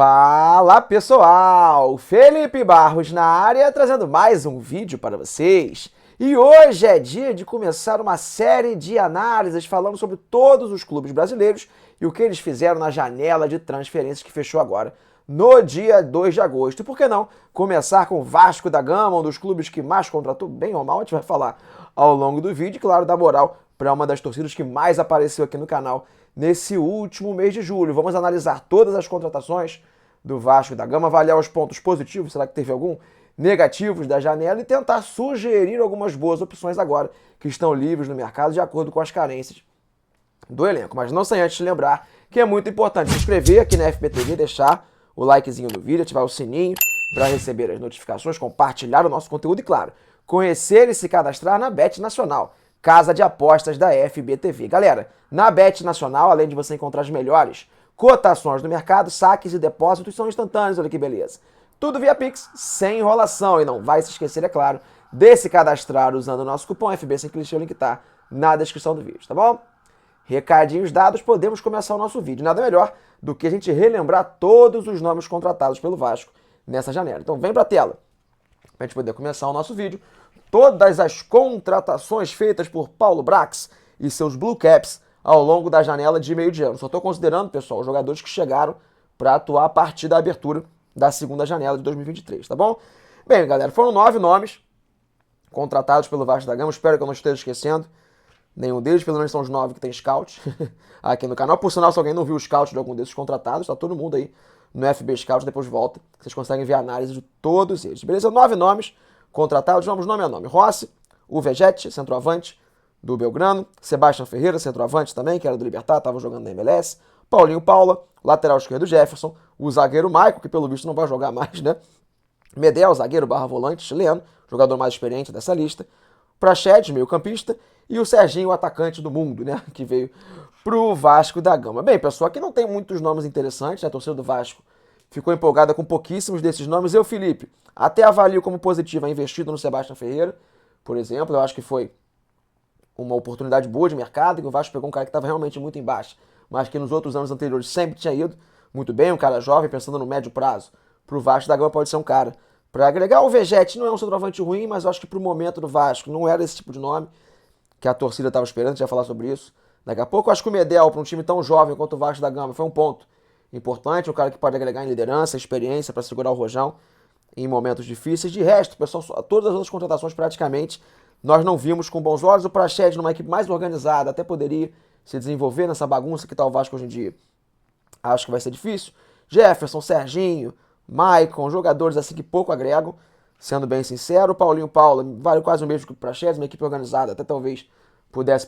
Fala pessoal, Felipe Barros na área trazendo mais um vídeo para vocês. E hoje é dia de começar uma série de análises falando sobre todos os clubes brasileiros e o que eles fizeram na janela de transferências que fechou agora no dia 2 de agosto. E por que não começar com o Vasco da Gama, um dos clubes que mais contratou, bem ou mal, a gente vai falar ao longo do vídeo, e claro, dar moral para uma das torcidas que mais apareceu aqui no canal nesse último mês de julho. Vamos analisar todas as contratações do Vasco da Gama, avaliar os pontos positivos, será que teve algum? Negativos da janela e tentar sugerir algumas boas opções agora que estão livres no mercado de acordo com as carências do elenco. Mas não sem antes lembrar que é muito importante se inscrever aqui na FBTV, deixar o likezinho no vídeo, ativar o sininho para receber as notificações, compartilhar o nosso conteúdo e, claro, conhecer e se cadastrar na Bet Nacional, casa de apostas da FBTV. Galera, na Bet Nacional, além de você encontrar as melhores cotações do mercado, saques e depósitos são instantâneos, olha que beleza. Tudo via Pix, sem enrolação. E não vai se esquecer, é claro, de se cadastrar usando o nosso cupom FB Sem Clichê, o link tá na descrição do vídeo, tá bom? Recadinhos dados, podemos começar o nosso vídeo. Nada melhor do que a gente relembrar todos os nomes contratados pelo Vasco nessa janela. Então vem pra tela, pra gente poder começar o nosso vídeo. Todas as contratações feitas por Paulo Brax e seus Blue Caps ao longo da janela de meio de ano. Só estou considerando, pessoal, os jogadores que chegaram para atuar a partir da abertura da segunda janela de 2023, tá bom? Bem, galera, foram 9 nomes contratados pelo Vasco da Gama. Espero que eu não esteja esquecendo nenhum deles. Pelo menos são os 9 que tem scout aqui no canal. Por sinal, se alguém não viu o scout de algum desses contratados, tá todo mundo aí no FB Scout, depois volta. Vocês conseguem ver a análise de todos eles. Beleza? 9 nomes contratados, vamos nome a nome. Rossi, o Vegete, centroavante do Belgrano, Sebastião Ferreira, centroavante também, que era do Libertad, estava jogando na MLS, Paulinho Paula, lateral esquerdo Jefferson, o zagueiro Maicon, que pelo visto não vai jogar mais, né? Medel, zagueiro barra volante chileno, jogador mais experiente dessa lista, Praxedes, meio campista, e o Serginho, o atacante do mundo, né? Que veio pro Vasco da Gama. Bem, pessoal, aqui não tem muitos nomes interessantes, né? A torcida do Vasco ficou empolgada com pouquíssimos desses nomes. Eu, Felipe, até avalio como positivo a investida no Sebastião Ferreira, por exemplo. Eu acho que foi uma oportunidade boa de mercado, que o Vasco pegou um cara que estava realmente muito embaixo, mas que nos outros anos anteriores sempre tinha ido muito bem, um cara jovem, pensando no médio prazo. Pro Vasco da Gama pode ser um cara para agregar. O Vegete não é um centroavante ruim, mas eu acho que pro momento do Vasco não era esse tipo de nome que a torcida estava esperando, a gente vai falar sobre isso daqui a pouco. Eu acho que o Medel, para um time tão jovem quanto o Vasco da Gama, foi um ponto importante, um cara que pode agregar em liderança, experiência para segurar o rojão em momentos difíceis. De resto, pessoal, todas as outras contratações praticamente nós não vimos com bons olhos. O Praxedes, numa equipe mais organizada, até poderia se desenvolver nessa bagunça que está o Vasco hoje em dia. Acho que vai ser difícil. Jefferson, Serginho, Maicon, jogadores assim que pouco agregam, sendo bem sincero. Paulinho Paula, vale quase o mesmo que o Praxedes, uma equipe organizada, até talvez pudesse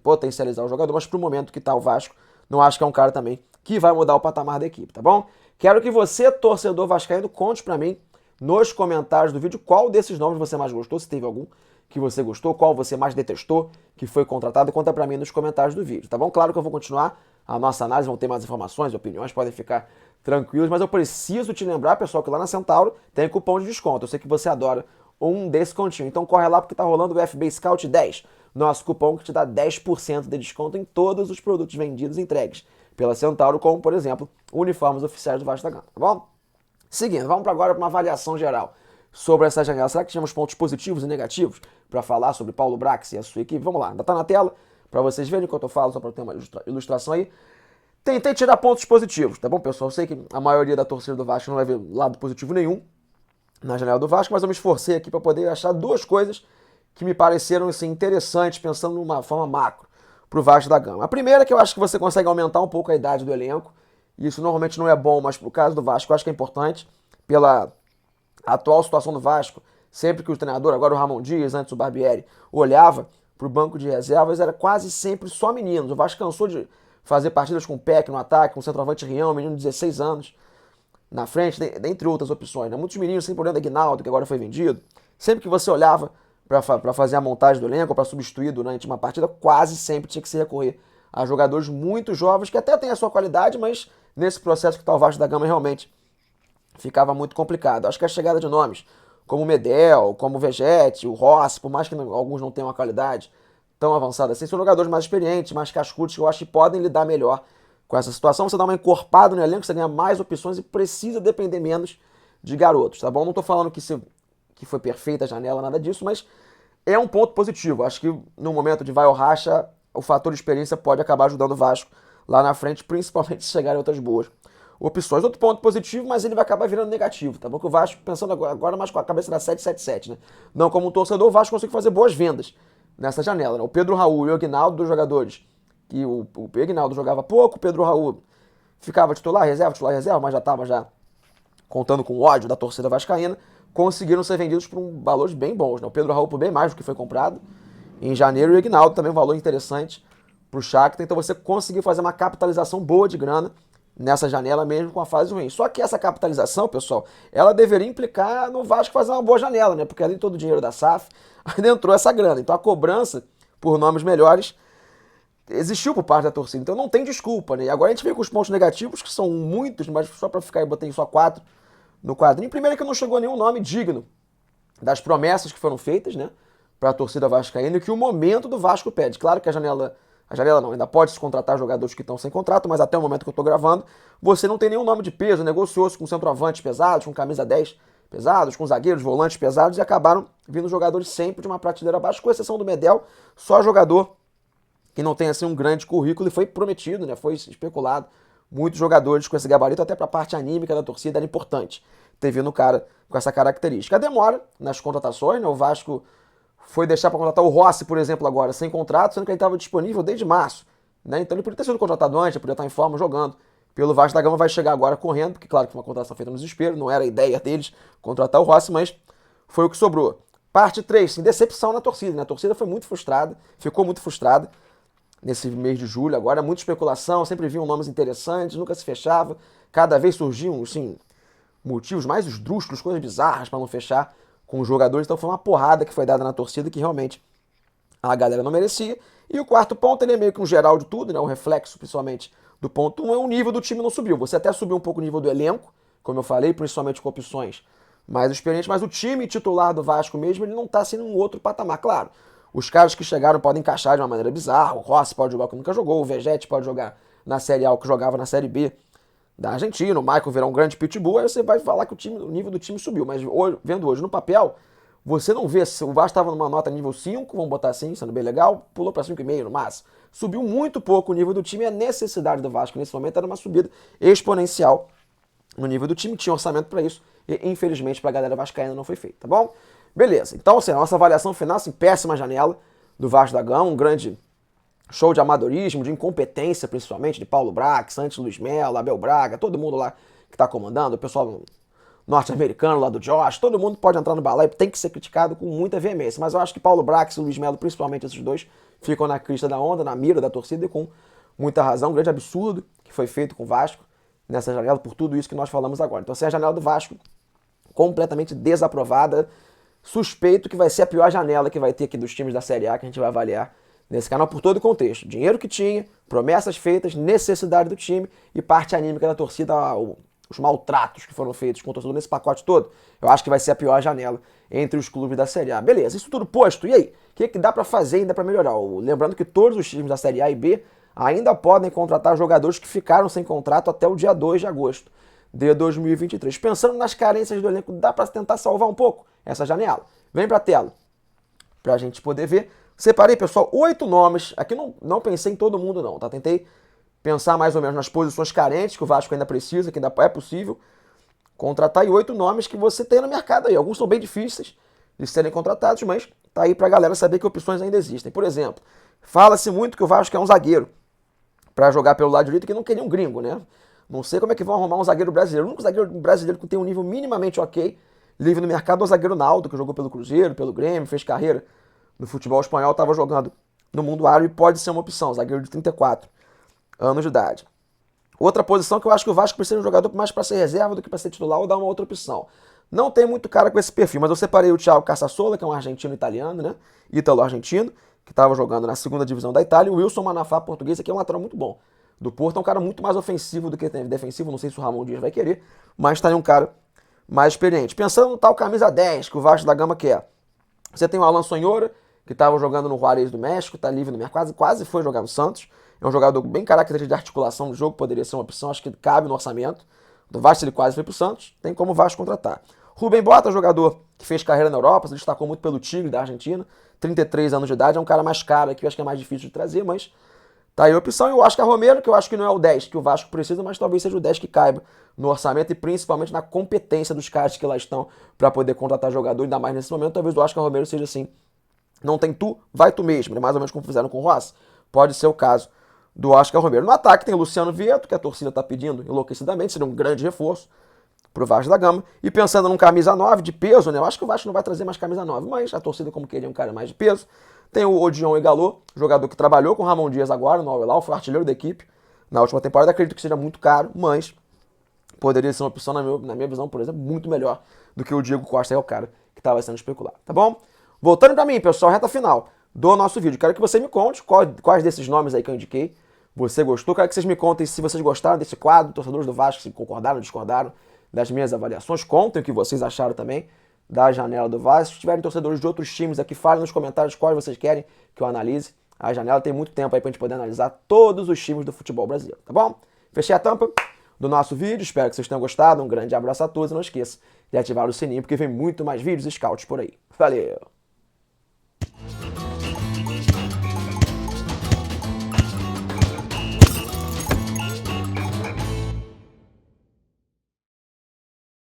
potencializar o jogador, mas pro momento que está o Vasco, não acho que é um cara também que vai mudar o patamar da equipe, tá bom? Quero que você, torcedor vascaíno, conte pra mim nos comentários do vídeo qual desses nomes você mais gostou, se teve algum que você gostou, qual você mais detestou, que foi contratado, conta pra mim nos comentários do vídeo, tá bom? Claro que eu vou continuar a nossa análise, vão ter mais informações, opiniões, podem ficar tranquilos, mas eu preciso te lembrar, pessoal, que lá na Centauro tem cupom de desconto. Eu sei que você adora um descontinho, então corre lá porque tá rolando o FB Scout 10, nosso cupom que te dá 10% de desconto em todos os produtos vendidos e entregues pela Centauro, como, por exemplo, uniformes oficiais do Vasco da Gama, tá bom? Seguindo, vamos agora para uma avaliação geral sobre essa janela. Será que tínhamos pontos positivos e negativos para falar sobre Paulo Brax e a sua equipe? Vamos lá, ainda está na tela para vocês verem enquanto eu falo, só para ter uma ilustração aí. Tentei tirar pontos positivos, tá bom, pessoal? Eu sei que a maioria da torcida do Vasco não vai ver lado positivo nenhum na janela do Vasco, mas eu me esforcei aqui para poder achar duas coisas que me pareceram assim, interessantes, pensando numa forma macro para o Vasco da Gama. A primeira é que eu acho que você consegue aumentar um pouco a idade do elenco. Isso normalmente não é bom, mas pro caso do Vasco eu acho que é importante, pela atual situação do Vasco. Sempre que o treinador, agora o Ramon Dias, antes o Barbieri, olhava pro banco de reservas, era quase sempre só meninos. O Vasco cansou de fazer partidas com o Peck no ataque, com o centroavante Rião, um menino de 16 anos na frente, dentre outras opções, né? Muitos meninos, sempre olhando Aguinaldo, que agora foi vendido. Sempre que você olhava para fazer a montagem do elenco, para substituir durante uma partida, quase sempre tinha que se recorrer a jogadores muito jovens, que até têm a sua qualidade, mas nesse processo que está o Vasco da Gama realmente ficava muito complicado. Acho que a chegada de nomes como o Medel, como o Vegete, o Rossi, por mais que alguns não tenham uma qualidade tão avançada assim, são jogadores mais experientes, mais cascudos, que eu acho que podem lidar melhor com essa situação, você dá uma encorpada no elenco, você ganha mais opções e precisa depender menos de garotos, tá bom? Não tô falando que foi perfeita a janela, nada disso, mas é um ponto positivo. Acho que no momento de vai ou racha, o fator experiência pode acabar ajudando o Vasco lá na frente, principalmente se chegarem outras boas opções. Outro ponto positivo, mas ele vai acabar virando negativo, tá bom? Que o Vasco, pensando agora mais com a cabeça da 777, né? Não como um torcedor, o Vasco conseguiu fazer boas vendas nessa janela, né? O Pedro Raul e o Aguinaldo, dos jogadores, que o Aguinaldo jogava pouco, o Pedro Raul ficava titular, reserva, mas já estava já contando com o ódio da torcida vascaína, conseguiram ser vendidos por valores bem bons, né? O Pedro Raul por bem mais do que foi comprado em janeiro e o Aguinaldo também um valor interessante para o Shakhtar, então você conseguiu fazer uma capitalização boa de grana nessa janela mesmo com a fase ruim. Só que essa capitalização, pessoal, ela deveria implicar no Vasco fazer uma boa janela, né? Porque além de todo o dinheiro da SAF, ainda entrou essa grana. Então a cobrança por nomes melhores existiu por parte da torcida. Então não tem desculpa, né? E agora a gente vê com os pontos negativos, que são muitos, mas só para ficar aí, botei só 4 no quadrinho. Primeiro é que não chegou nenhum nome digno das promessas que foram feitas, né? Para a torcida vascaína e que o momento do Vasco pede. Claro que a janela não, ainda pode se contratar jogadores que estão sem contrato, mas até o momento que eu estou gravando, você não tem nenhum nome de peso, negociou-se com centroavantes pesados, com camisa 10 pesados, com zagueiros, volantes pesados, e acabaram vindo jogadores sempre de uma prateleira abaixo, com exceção do Medel, só jogador que não tem assim um grande currículo e foi prometido, né? Foi especulado. Muitos jogadores com esse gabarito, até para a parte anímica da torcida, era importante ter vindo um cara com essa característica. A demora nas contratações, né? O Vasco foi deixar para contratar o Rossi, por exemplo, agora, sem contrato, sendo que ele estava disponível desde março, né? Então ele podia ter sido contratado antes, podia estar em forma jogando. Pelo Vasco da Gama vai chegar agora correndo, porque claro que foi uma contratação feita no desespero, não era a ideia deles contratar o Rossi, mas foi o que sobrou. Parte 3, sim, decepção na torcida, né? A torcida foi muito frustrada, ficou muito frustrada nesse mês de julho agora, muita especulação, sempre vinham nomes interessantes, nunca se fechava, cada vez surgiam, assim, motivos mais esdrúxulos, coisas bizarras para não fechar com os jogadores, então foi uma porrada que foi dada na torcida que realmente a galera não merecia. E o quarto ponto, ele é meio que um geral de tudo, né? Um reflexo, principalmente, do ponto 1, é o nível do time não subiu. Você até subiu um pouco o nível do elenco, como eu falei, principalmente com opções mais experientes, mas o time titular do Vasco mesmo, ele não tá sendo um outro patamar. Claro, os caras que chegaram podem encaixar de uma maneira bizarra, o Rossi pode jogar como nunca jogou, o Vegetti pode jogar na Série A o que jogava na Série B da Argentina, o Michael virar um grande pitbull, aí você vai falar que o nível do time subiu. Mas vendo hoje no papel, você não vê, se o Vasco estava numa nota nível 5, vamos botar assim, sendo bem legal, pulou para 5,5 no máximo. Subiu muito pouco o nível do time e a necessidade do Vasco nesse momento era uma subida exponencial no nível do time, tinha orçamento para isso e infelizmente para a galera vascaína não foi feito, tá bom? Beleza, então assim, a nossa avaliação final, assim, péssima janela do Vasco da Gama, um grande show de amadorismo, de incompetência principalmente, de Paulo Brax, Santos Luiz Melo, Abel Braga, todo mundo lá que está comandando, o pessoal norte-americano lá do Josh, todo mundo pode entrar no balaio, tem que ser criticado com muita veemência, mas eu acho que Paulo Brax e Luiz Melo, principalmente esses dois, ficam na crista da onda, na mira da torcida e com muita razão, um grande absurdo que foi feito com o Vasco nessa janela, por tudo isso que nós falamos agora. Então, assim, a janela do Vasco completamente desaprovada, suspeito que vai ser a pior janela que vai ter aqui dos times da Série A que a gente vai avaliar nesse canal por todo o contexto. Dinheiro que tinha, promessas feitas, necessidade do time e parte anímica da torcida, os maltratos que foram feitos com o torcedor nesse pacote todo. Eu acho que vai ser a pior janela entre os clubes da Série A. Beleza, isso tudo posto. E aí? O que dá pra fazer ainda pra melhorar? Lembrando que todos os times da Série A e B ainda podem contratar jogadores que ficaram sem contrato até o dia 2 de agosto de 2023. Pensando nas carências do elenco, dá pra tentar salvar um pouco essa janela. Vem pra tela pra gente poder ver. Separei, pessoal, 8 nomes. Aqui não pensei em todo mundo, não, tá? Tentei pensar mais ou menos nas posições carentes que o Vasco ainda precisa, que ainda é possível contratar, e 8 nomes que você tem no mercado aí. Alguns são bem difíceis de serem contratados, mas tá aí pra galera saber que opções ainda existem. Por exemplo, fala-se muito que o Vasco é um zagueiro pra jogar pelo lado direito, que não queria um gringo, né? Não sei como é que vão arrumar um zagueiro brasileiro. O único zagueiro brasileiro que tem um nível minimamente ok, livre no mercado, é o zagueiro Naldo, que jogou pelo Cruzeiro, pelo Grêmio, fez carreira no futebol espanhol, estava jogando no mundo árabe e pode ser uma opção, zagueiro de 34 anos de idade. Outra posição que eu acho que o Vasco precisa de um jogador mais para ser reserva do que para ser titular ou dar uma outra opção. Não tem muito cara com esse perfil, mas eu separei o Thiago Casasola, que é um argentino-italiano, né? Ítalo-argentino, que estava jogando na segunda divisão da Itália, e o Wilson Manafá, português, que é um lateral muito bom. Do Porto é um cara muito mais ofensivo do que defensivo, não sei se o Ramon Dias vai querer, mas tá aí um cara mais experiente. Pensando no tal camisa 10 que o Vasco da Gama quer. Você tem o Alan Sonhora, que estava jogando no Juárez do México, tá livre no mercado, quase foi jogar no Santos. É um jogador bem característico de articulação do jogo, poderia ser uma opção, acho que cabe no orçamento. Do Vasco ele quase foi pro Santos, tem como o Vasco contratar. Rubem Bota, jogador que fez carreira na Europa, se destacou muito pelo Tigre da Argentina, 33 anos de idade, é um cara mais caro aqui, eu acho que é mais difícil de trazer, mas tá aí a opção. E o Oscar Romero, que eu acho que não é o 10 que o Vasco precisa, mas talvez seja o 10 que caiba no orçamento e principalmente na competência dos caras que lá estão para poder contratar jogador, ainda mais nesse momento. Talvez o Oscar Romero seja assim, não tem tu, vai tu mesmo, né? Mais ou menos como fizeram com o Rossi. Pode ser o caso do Oscar Romero. No ataque tem o Luciano Vieto, que a torcida está pedindo enlouquecidamente, seria um grande reforço pro Vasco da Gama. E pensando num camisa 9 de peso, né? Eu acho que o Vasco não vai trazer mais camisa 9, mas a torcida, como queria um cara mais de peso. Tem o Odion Igalô, jogador que trabalhou com o Ramon Dias agora no Al-Hilal, foi artilheiro da equipe na última temporada. Acredito que seja muito caro, mas poderia ser uma opção, na minha visão, por exemplo, muito melhor do que o Diego Costa, é o cara que estava sendo especulado, tá bom? Voltando para mim, pessoal, reta final do nosso vídeo. Quero que você me conte quais desses nomes aí que eu indiquei você gostou. Quero que vocês me contem se vocês gostaram desse quadro, torcedores do Vasco, se concordaram, discordaram das minhas avaliações. Contem o que vocês acharam também da janela do Vasco. Se tiverem torcedores de outros times aqui, falem nos comentários quais vocês querem que eu analise. A janela tem muito tempo aí pra gente poder analisar todos os times do futebol brasileiro, tá bom? Fechei a tampa do nosso vídeo, espero que vocês tenham gostado. Um grande abraço a todos e não esqueça de ativar o sininho porque vem muito mais vídeos e scouts por aí. Valeu!